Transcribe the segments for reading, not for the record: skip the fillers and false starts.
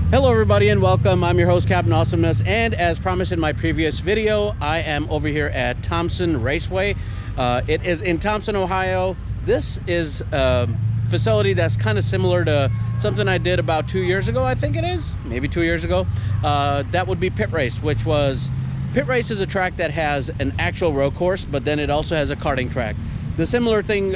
Hello everybody and welcome. I'm your host Captain Awesomeness, and as promised in my previous video, I am over here at Thompson Raceway. It is in Thompson, Ohio. This is a facility that's kind of similar to something I did about 2 years ago. I think it is, maybe 2 years ago. That would be Pit Race, which was, Pit Race is a track that has an actual road course, but then it also has a karting track. The similar thing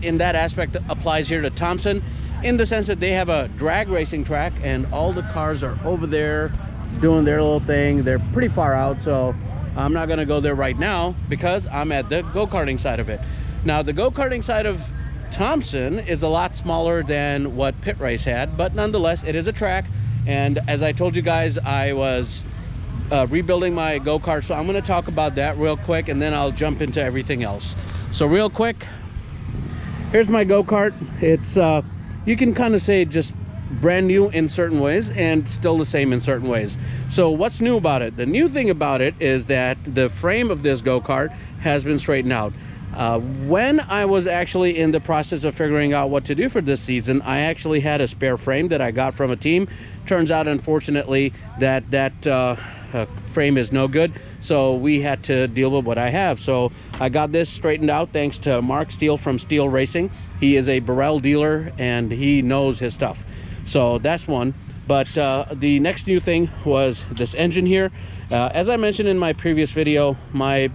in that aspect applies here to Thompson, in the sense that they have a drag racing track and all the cars are over there doing their little thing. They're pretty far out, so I'm not going to go there right now because I'm at the go-karting side of it. Now, the go-karting side of Thompson is a lot smaller than what Pit Race had, but nonetheless, it is a track. And as I told you guys, I was rebuilding my go-kart, so I'm going to talk about that real quick, and then I'll jump into everything else. So real quick, here's my go-kart. It's you can kind of say just brand new in certain ways and still the same in certain ways. So what's new about it? The new thing about it is that the frame of this go-kart has been straightened out. When I was actually in the process of figuring out what to do for this season, I actually had a spare frame that I got from a team. Turns out, unfortunately, that frame is no good, so we had to deal with what I have. So I got this straightened out thanks to Mark Stehle from Stehle Racing. He is a Burrell dealer and he knows his stuff. So that's one. But the next new thing was this engine here. As I mentioned in my previous video, my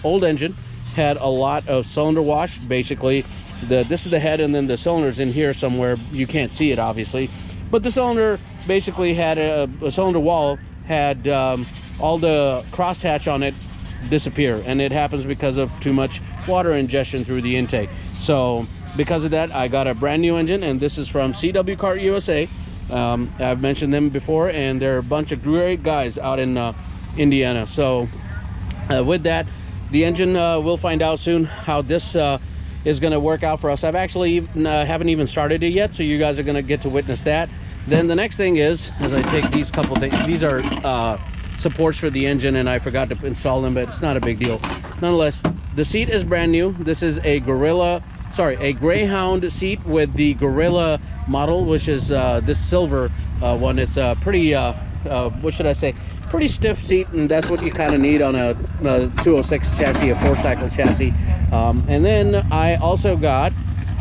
old engine had a lot of cylinder wash. Basically, this is the head, and then the cylinder's in here somewhere. You can't see it, obviously. But the cylinder basically had a cylinder wall had all the crosshatch on it disappear, and it happens because of too much water ingestion through the intake. So because of that, I got a brand new engine, and this is from Kart USA. I've mentioned them before, and they're a bunch of great guys out in Indiana. So with that, the engine, we'll find out soon how this is going to work out for us. I've actually haven't even started it yet, so you guys are going to get to witness that. Then the next thing is, as I take these couple things, these are supports for the engine, and I forgot to install them, but it's not a big deal. Nonetheless, the seat is brand new. This is a Greyhound seat with the Gorilla model, which is this silver one. It's a pretty, what should I say, pretty stiff seat, and that's what you kind of need on a 206 chassis, a 4-cycle chassis. And then I also got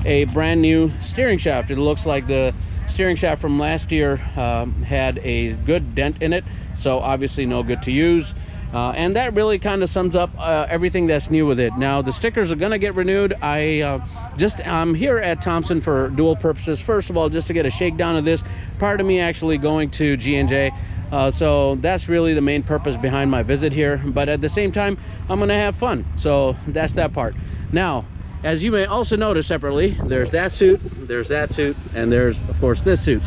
a brand new steering shaft. It looks like the steering shaft from last year had a good dent in it, so obviously no good to use. And that really kind of sums up everything that's new with it. Now, the stickers are going to get renewed. I'm here at Thompson for dual purposes. First of all, just to get a shakedown of this prior to me actually going to G&J. So that's really the main purpose behind my visit here. But at the same time, I'm going to have fun. So that's that part. Now, as you may also notice separately, there's that suit, and there's, of course, this suit.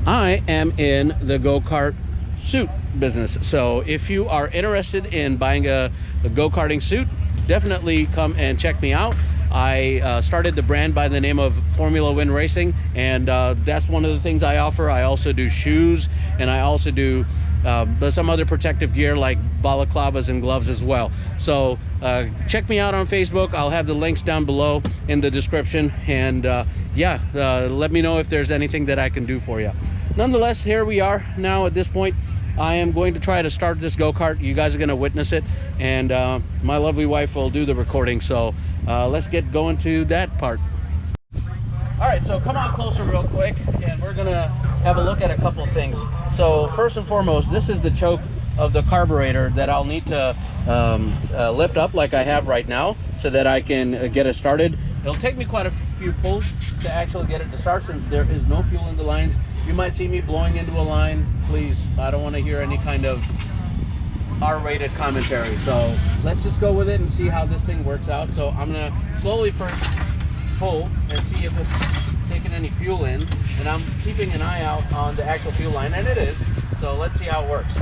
I am in the go-kart suit business. So if you are interested in buying a go-karting suit, definitely come and check me out. I started the brand by the name of Formula Win Racing, and that's one of the things I offer. I also do shoes, and I also do some other protective gear like balaclavas and gloves as well. So check me out on Facebook. I'll have the links down below in the description, and let me know if there's anything that I can do for you. Nonetheless, here we are now at this point. I am going to try to start this go-kart. You guys are going to witness it, and my lovely wife will do the recording. So let's get going to that part. All right, so come on closer real quick, and we're going to have a look at a couple of things. So first and foremost, this is the choke of the carburetor that I'll need to lift up like I have right now so that I can get it started. It'll take me quite a few pulls to actually get it to start, since there is no fuel in the lines. You might see me blowing into a line. Please, I don't want to hear any kind of R-rated commentary. So let's just go with it and see how this thing works out. So I'm going to slowly first pull and see if it's taking any fuel in. And I'm keeping an eye out on the actual fuel line, and it is. So let's see how it works.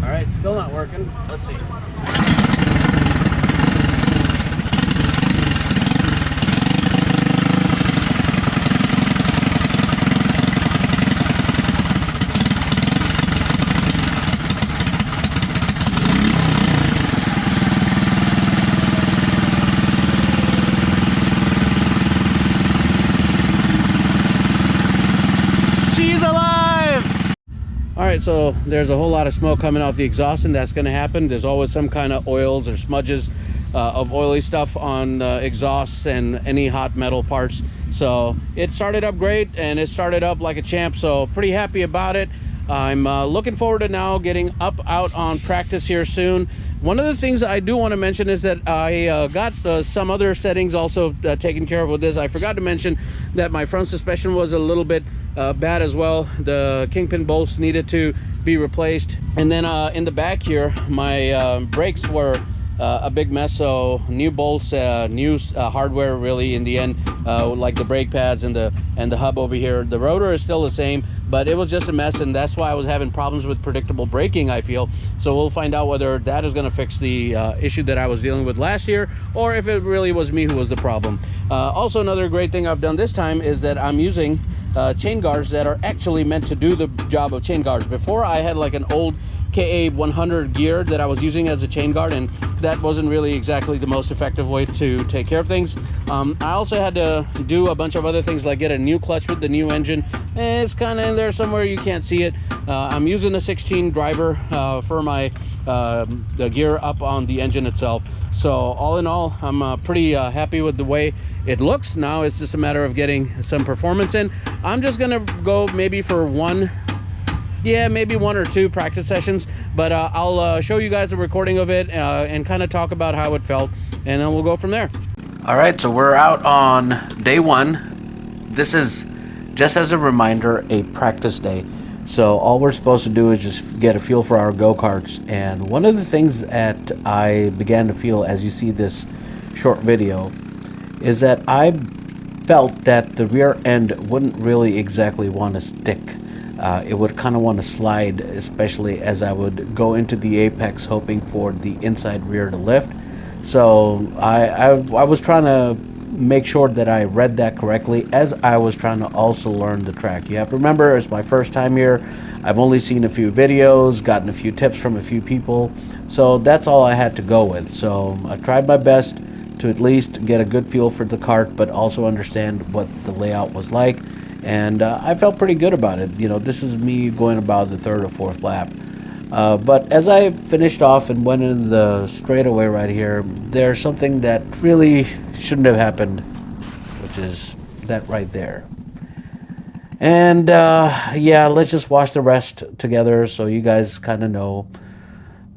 All right, still not working. Let's see. right, so there's a whole lot of smoke coming off the exhaust, and that's going to happen. There's always some kind of oils or smudges of oily stuff on exhausts and any hot metal parts. So it started up great, and it started up like a champ, so pretty happy about it. I'm looking forward to now getting out on practice here soon. One of the things I do want to mention is that I got some other settings also taken care of with this. I forgot to mention that my front suspension was a little bit bad as well. The kingpin bolts needed to be replaced. And then in the back here, my brakes were a big mess, so new bolts, new hardware really in the end, like the brake pads and the hub over here. The rotor is still the same, but it was just a mess, and that's why I was having problems with predictable braking, I feel. So we'll find out whether that is going to fix the issue that I was dealing with last year, or if it really was me who was the problem. Also, another great thing I've done this time is that I'm using chain guards that are actually meant to do the job of chain guards. Before, I had like an old KA 100 gear that I was using as a chain guard, and that wasn't really exactly the most effective way to take care of things. I also had to do a bunch of other things, like get a new clutch with the new engine. It's kind of in there somewhere, you can't see it. I'm using a 16 driver for my the gear up on the engine itself. So all in all, I'm pretty happy with the way it looks. Now it's just a matter of getting some performance in. I'm just gonna go maybe for maybe one or two practice sessions, but I'll show you guys a recording of it and kind of talk about how it felt, and then we'll go from there. All right, so we're out on day one. This is, just as a reminder, a practice day. So all we're supposed to do is just get a feel for our go-karts. And one of the things that I began to feel as you see this short video is that I felt that the rear end wouldn't really exactly want to stick. It would kind of want to slide, especially as I would go into the apex hoping for the inside rear to lift. So I was trying to make sure that I read that correctly as I was trying to also learn the track. You have to remember, it's my first time here. I've only seen a few videos, gotten a few tips from a few people, so that's all I had to go with. So I tried my best to at least get a good feel for the kart, but also understand what the layout was like. And I felt pretty good about it. You know, this is me going about the third or fourth lap. But as I finished off and went into the straightaway right here, there's something that really shouldn't have happened, which is that right there. And yeah, let's just watch the rest together so you guys kind of know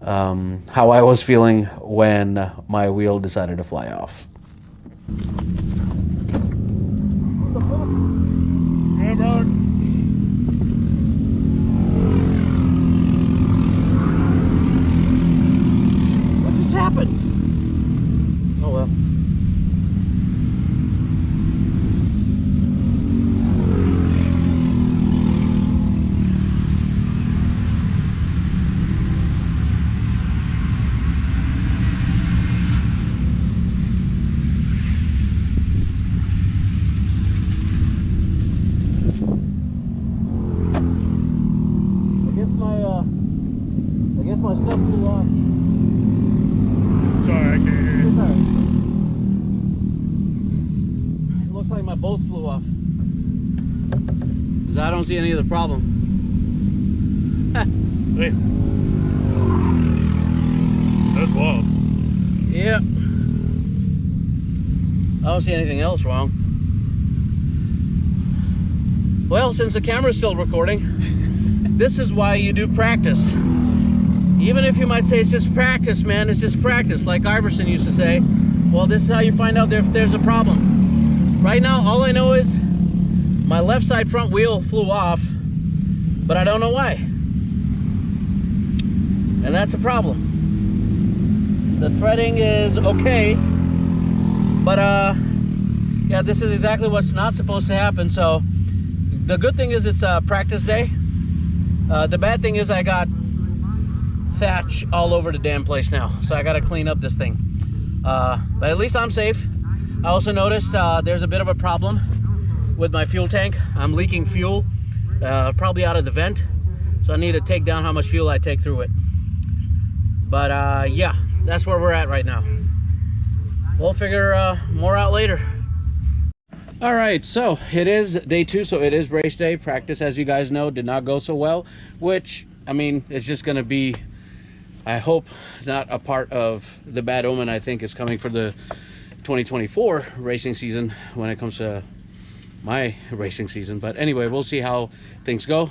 how I was feeling when my wheel decided to fly off. Yeah, brother. What just happened? Oh well. I guess my stuff flew off. Sorry, I can't hear you. It looks like my bolts flew off. Because I don't see any of the problem. Hey. That's wild. Yep. I don't see anything else wrong. Well, since the camera's still recording, this is why you do practice. Even if you might say it's just practice, man, it's just practice, like Iverson used to say. Well, this is how you find out if there's a problem. Right now, all I know is my left side front wheel flew off, but I don't know why. And that's a problem. The threading is okay, but yeah, this is exactly what's not supposed to happen. So the good thing is it's a practice day. The bad thing is I got thatch all over the damn place now, so I got to clean up this thing. But at least I'm safe. I also noticed there's a bit of a problem with my fuel tank. I'm leaking fuel, probably out of the vent, so I need to take down how much fuel I take through it. But yeah, that's where we're at right now. We'll figure more out later. All right, so it is day 2, so it is race day. Practice, as you guys know, did not go so well, which, I mean, it's just going to be, I hope, not a part of the bad omen I think is coming for the 2024 racing season when it comes to my racing season. But anyway, we'll see how things go.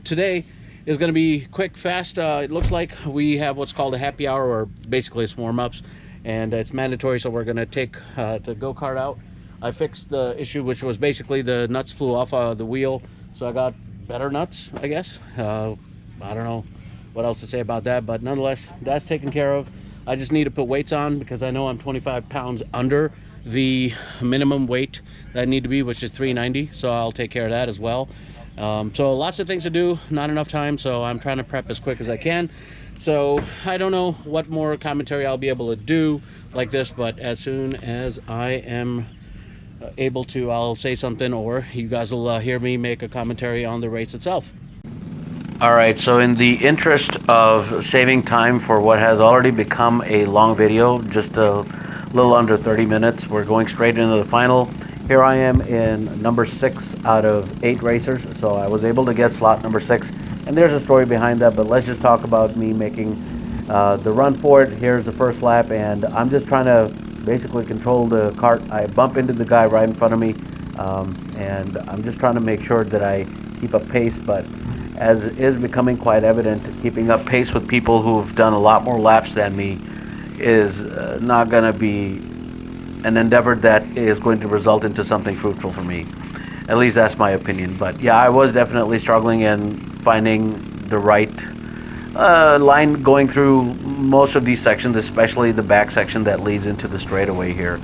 Today is going to be quick, fast. It looks like we have what's called a happy hour, or basically it's warm-ups, and it's mandatory, so we're going to take the go-kart out. I fixed the issue, which was basically the nuts flew off the wheel, so I got better nuts, I guess. I don't know what else to say about that, but nonetheless, that's taken care of. I just need to put weights on because I know I'm 25 pounds under the minimum weight that I need to be, which is 390, so I'll take care of that as well. So lots of things to do, not enough time, so I'm trying to prep as quick as I can. So I don't know what more commentary I'll be able to do like this, but as soon as I am able to, I'll say something, or you guys will hear me make a commentary on the race itself. All right, so in the interest of saving time for what has already become a long video, just a little under 30 minutes, we're going straight into the final. Here I am in number 6 out of 8 racers, so I was able to get slot number 6, and there's a story behind that, but let's just talk about me making the run for it. Here's the first lap, and I'm just trying to basically control the cart. I bump into the guy right in front of me, and I'm just trying to make sure that I keep up pace, but as is becoming quite evident, keeping up pace with people who've done a lot more laps than me is not going to be an endeavor that is going to result into something fruitful for me. At least that's my opinion. But yeah, I was definitely struggling and finding the right line going through most of these sections, especially the back section that leads into the straightaway here.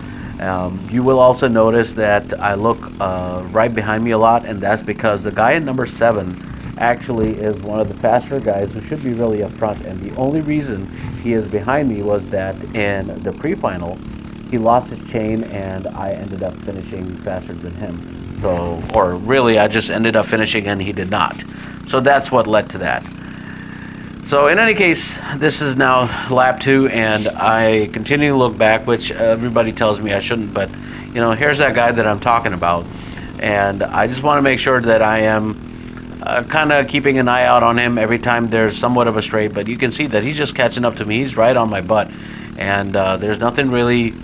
You will also notice that I look right behind me a lot, and that's because the guy in number 7 actually is one of the faster guys who should be really up front, and the only reason he is behind me was that in the pre-final he lost his chain and I ended up finishing faster than him. So, or really I just ended up finishing and he did not. So that's what led to that. So in any case, this is now lap 2, and I continue to look back, which everybody tells me I shouldn't, but you know, here's that guy that I'm talking about, and I just want to make sure that I am kind of keeping an eye out on him every time there's somewhat of a straight. But you can see that he's just catching up to me. He's right on my butt, and there's nothing really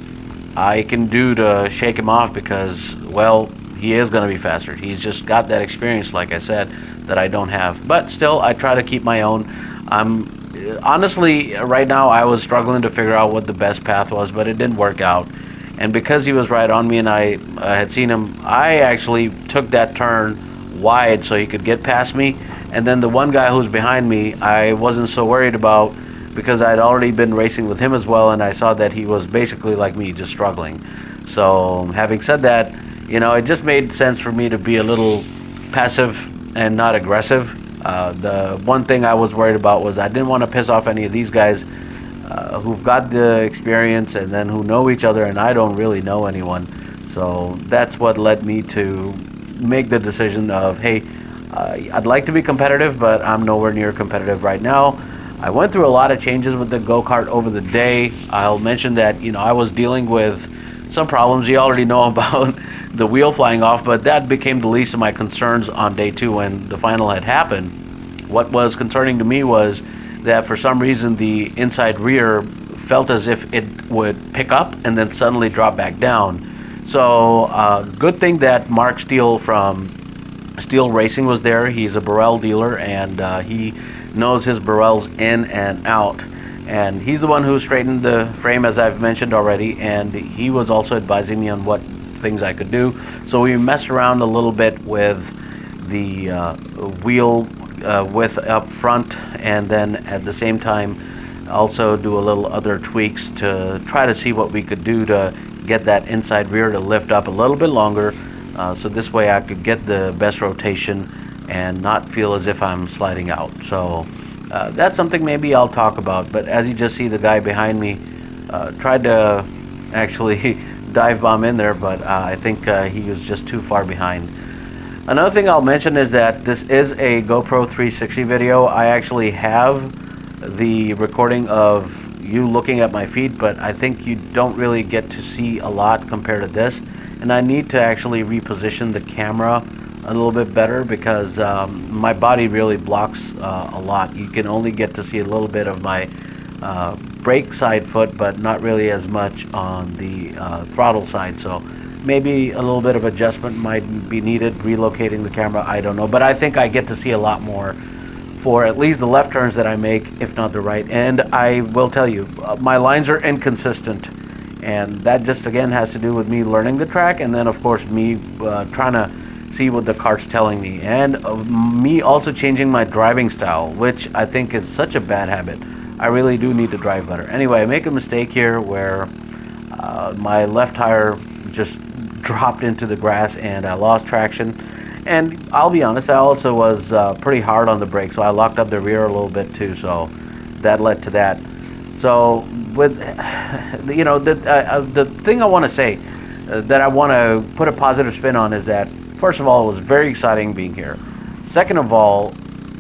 I can do to shake him off because, well, he is going to be faster. He's just got that experience, like I said, that I don't have. But still, I try to keep my own. Honestly, right now I was struggling to figure out what the best path was, but it didn't work out. And because he was right on me and I had seen him, I actually took that turn wide so he could get past me. And then the one guy who's behind me, I wasn't so worried about because I'd already been racing with him as well, and I saw that he was basically like me, just struggling. So having said that, you know, it just made sense for me to be a little passive and not aggressive. The one thing I was worried about was I didn't want to piss off any of these guys who've got the experience and then who know each other, and I don't really know anyone. So that's what led me to make the decision of, hey, I'd like to be competitive, but I'm nowhere near competitive right now. I went through a lot of changes with the go-kart over the day. I'll mention that, you know, I was dealing with some problems you already know about, the wheel flying off, but that became the least of my concerns on day 2 when the final had happened. What was concerning to me was that for some reason the inside rear felt as if it would pick up and then suddenly drop back down. So good thing that Mark Stehle from Stehle Racing was there. He's a Burrell dealer, and he knows his Burrells in and out. And he's the one who straightened the frame, as I've mentioned already, and he was also advising me on what things I could do. So we messed around a little bit with the wheel width up front, and then at the same time also do a little other tweaks to try to see what we could do to get that inside rear to lift up a little bit longer, so this way I could get the best rotation and not feel as if I'm sliding out. So that's something maybe I'll talk about. But as you just see, the guy behind me tried to actually dive bomb in there, but I think he was just too far behind. Another thing I'll mention is that this is a GoPro 360 video. I actually have the recording of you looking at my feet, but I think you don't really get to see a lot compared to this. and I need to actually reposition the camera a little bit better because my body really blocks a lot. You can only get to see a little bit of my brake side foot, but not really as much on the throttle side. So maybe a little bit of adjustment might be needed, relocating the camera, I don't know. But I think I get to see a lot more for at least the left turns that I make, if not the right. And I will tell you, my lines are inconsistent. And that just, again, has to do with me learning the track, and then, of course, me trying to see what the kart's telling me. And me also changing my driving style, which I think is such a bad habit. I really do need to drive better. Anyway, I make a mistake here where my left tire just dropped into the grass and I lost traction. And I'll be honest, I also was pretty hard on the brake, so I locked up the rear a little bit too, so that led to that. So with, you know, the thing I want to say that I want to put a positive spin on is that, first of all, it was very exciting being here. Second of all,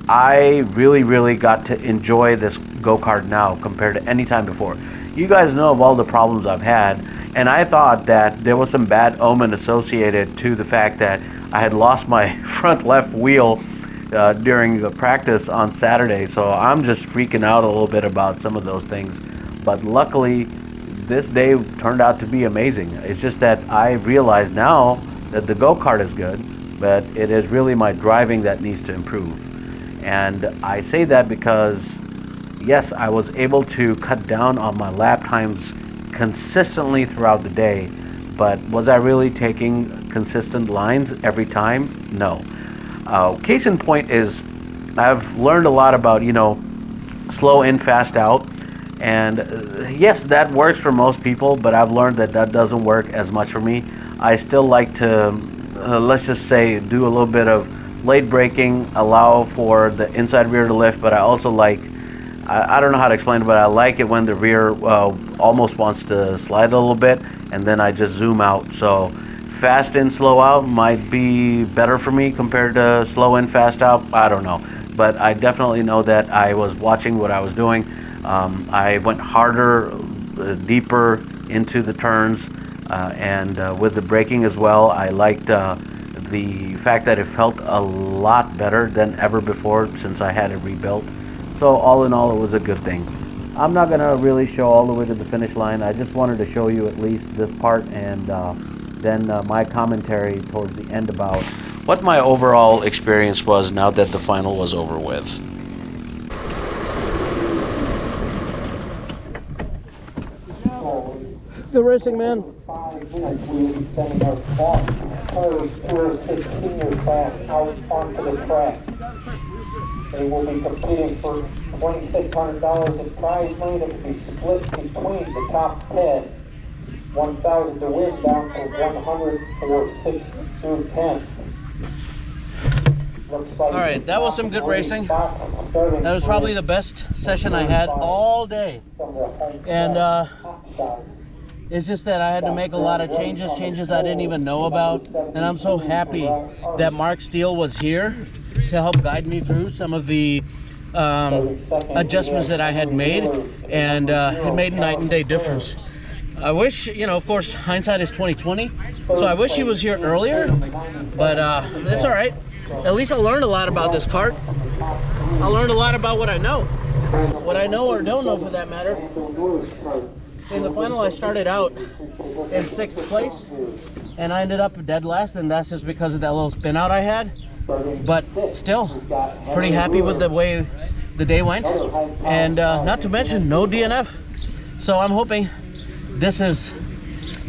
I really got to enjoy this go-kart now compared to any time before. You guys know of all the problems I've had, and I thought that there was some bad omen associated to the fact that I had lost my front left wheel during the practice on Saturday, so I'm just freaking out a little bit about some of those things. But luckily, this day turned out to be amazing. It's just that I realize now that the go-kart is good, but it is really my driving that needs to improve. And I say that because, yes, I was able to cut down on my lap times consistently throughout the day, but was I really taking consistent lines every time? No. Case in point is I've learned a lot about, you know, slow in, fast out. And yes, that works for most people, but I've learned that that doesn't work as much for me. I still like to, let's just say, do a little bit of late braking, allow for the inside rear to lift, but I also like, I don't know how to explain it, but I like it when the rear almost wants to slide a little bit, and then I just zoom out. So fast in, slow out might be better for me compared to slow in, fast out. I don't know, but I definitely know that I was watching what I was doing. I went harder, deeper into the turns, and with the braking as well. I liked the fact that it felt a lot better than ever before since I had it rebuilt. So all in all, it was a good thing. I'm not going to really show all the way to the finish line. I just wanted to show you at least this part, and then my commentary towards the end about what my overall experience was now that the final was over with. Good racing, man. 5 minutes we will be sending our cars towards 16-year class out onto the track. They will be competing for $2,600 in prize money that will be split between the top 10. 1,000 to win, down to 100 for 6 through 10. All right, that was some good racing. That was probably the best session I had all day. And it's just that I had to make a lot of changes I didn't even know about. And I'm so happy that Mark Stehle was here to help guide me through some of the adjustments that I had made. And it made a night and day difference. I wish, you know, of course, hindsight is 20/20. So I wish he was here earlier, but it's all right. At least I learned a lot about this kart. I learned a lot about what I know or don't know, for that matter. In the final, I started out in 6th place, and I ended up dead last, and that's just because of that little spin out I had. But still, pretty happy with the way the day went, and not to mention no DNF. So I'm hoping this is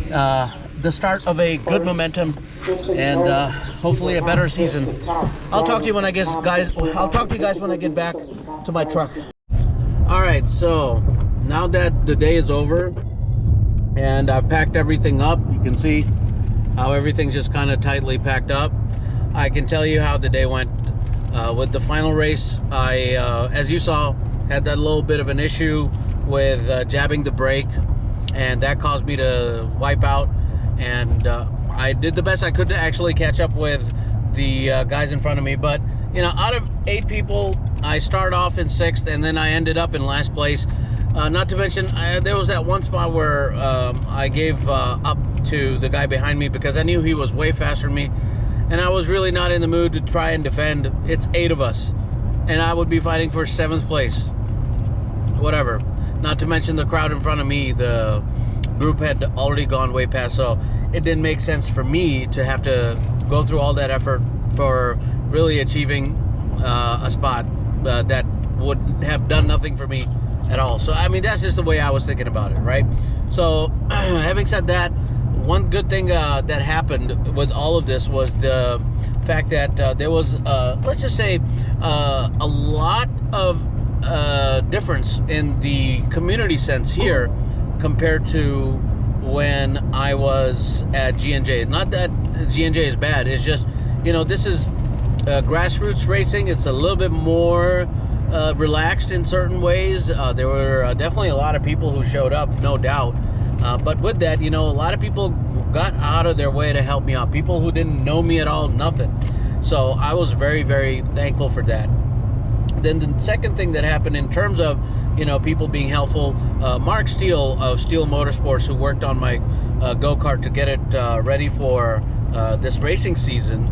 the start of a good momentum, and hopefully a better season. I'll talk to you when I I'll talk to you guys when I get back to my truck. All right, so now that the day is over and I've packed everything up, you can see how everything's just kind of tightly packed up. I can tell you how the day went. With the final race, I, as you saw, had that little bit of an issue with jabbing the brake, and that caused me to wipe out. And I did the best I could to actually catch up with the guys in front of me. But, you know, out of 8 people, I started off in 6th, and then I ended up in last place. Not to mention, there was that one spot where I gave up to the guy behind me because I knew he was way faster than me, and I was really not in the mood to try and defend. It's 8 of us, and I would be fighting for 7th place. Whatever. Not to mention the crowd in front of me, the group had already gone way past, so it didn't make sense for me to have to go through all that effort for really achieving a spot that would have done nothing for me at all. So I mean, that's just the way I was thinking about it, right? So having said that, one good thing that happened with all of this was the fact that there was let's just say a lot of difference in the community sense here compared to when I was at G&J. Not that G&J is bad, it's just, you know, this is grassroots racing. It's a little bit more relaxed in certain ways. There were definitely a lot of people who showed up, no doubt. But with that, you know, a lot of people got out of their way to help me out. People who didn't know me at all, nothing. So I was very, very thankful for that. Then the second thing that happened in terms of, you know, people being helpful, Mark Stehle of Stehle Motorsports, who worked on my go-kart to get it ready for this racing season,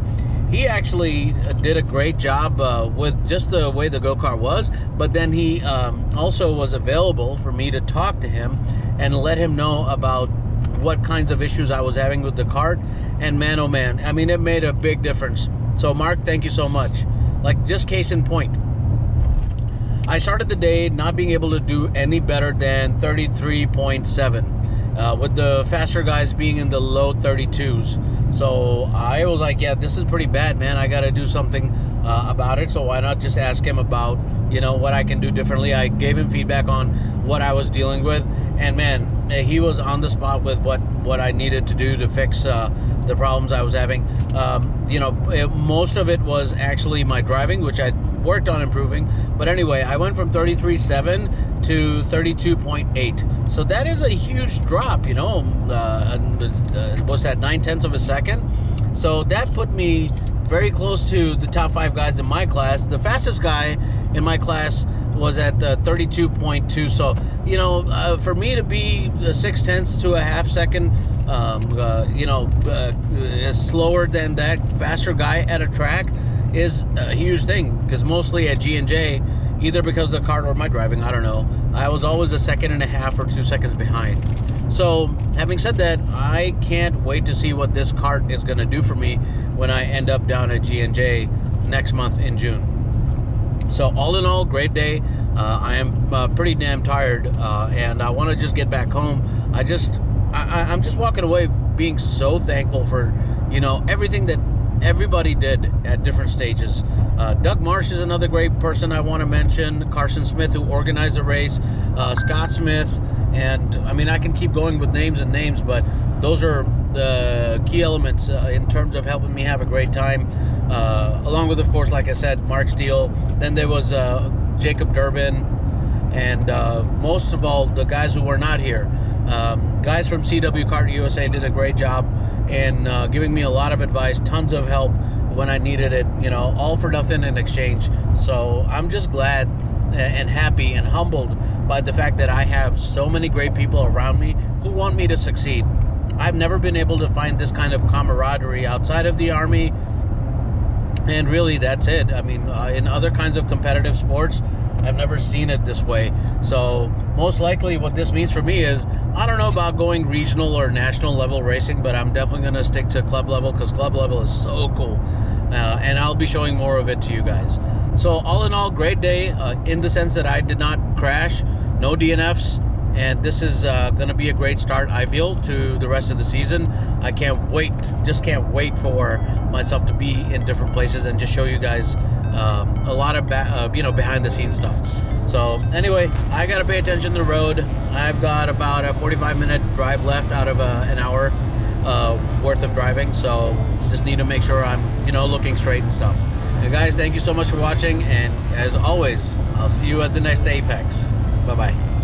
he actually did a great job with just the way the go-kart was, but then he also was available for me to talk to him and let him know about what kinds of issues I was having with the kart. And man, oh man, I mean, it made a big difference. So Mark, thank you so much. Like, just case in point, I started the day not being able to do any better than 33.7, with the faster guys being in the low 32s. So I was like, yeah, this is pretty bad, man. I got to do something about it. So why not just ask him about, you know, what I can do differently. I gave him feedback on what I was dealing with, and man, he was on the spot with what I needed to do to fix the problems I was having. You know, most of it was actually my driving, which I worked on improving. But anyway, I went from 33.7 to 32.8. So that is a huge drop, you know. What's that, 9/10 of a second? So that put me very close to the top 5 guys in my class. The fastest guy in my class was at 32.2. So, you know, for me to be 6/10 to a half second, you know, slower than that faster guy at a track is a huge thing, because mostly at G&J, either because of the kart or my driving, I don't know, I was always a 1.5 or 2 seconds behind. So having said that, I can't wait to see what this kart is going to do for me when I end up down at G&J next month in June. So all in all, great day. I am pretty damn tired, and I want to just get back home. I'm just walking away being so thankful for, you know, everything that everybody did at different stages. Doug Marsh is another great person I want to mention. Carson Smith, who organized the race. Scott Smith. And I mean, I can keep going with names and names, but those are the key elements in terms of helping me have a great time. Along with, of course, like I said, Mark Stehle. Then there was Jacob Durbin. And most of all, the guys who were not here. Guys from Kart USA did a great job in giving me a lot of advice, tons of help when I needed it, you know, all for nothing in exchange. So I'm just glad and happy and humbled by the fact that I have so many great people around me who want me to succeed. I've never been able to find this kind of camaraderie outside of the Army, and really that's it. I mean, in other kinds of competitive sports, I've never seen it this way. So most likely what this means for me is, I don't know about going regional or national level racing, but I'm definitely going to stick to club level, because club level is so cool. And I'll be showing more of it to you guys. So all in all, great day in the sense that I did not crash, no DNFs, and this is going to be a great start, I feel, to the rest of the season. I can't wait, just can't wait for myself to be in different places and just show you guys a lot of you know, behind the scenes stuff. So anyway, I got to pay attention to the road. I've got about a 45-minute drive left out of an hour worth of driving, so just need to make sure I'm, you know, looking straight and stuff. And guys, thank you so much for watching, and as always, I'll see you at the next Apex. Bye-bye.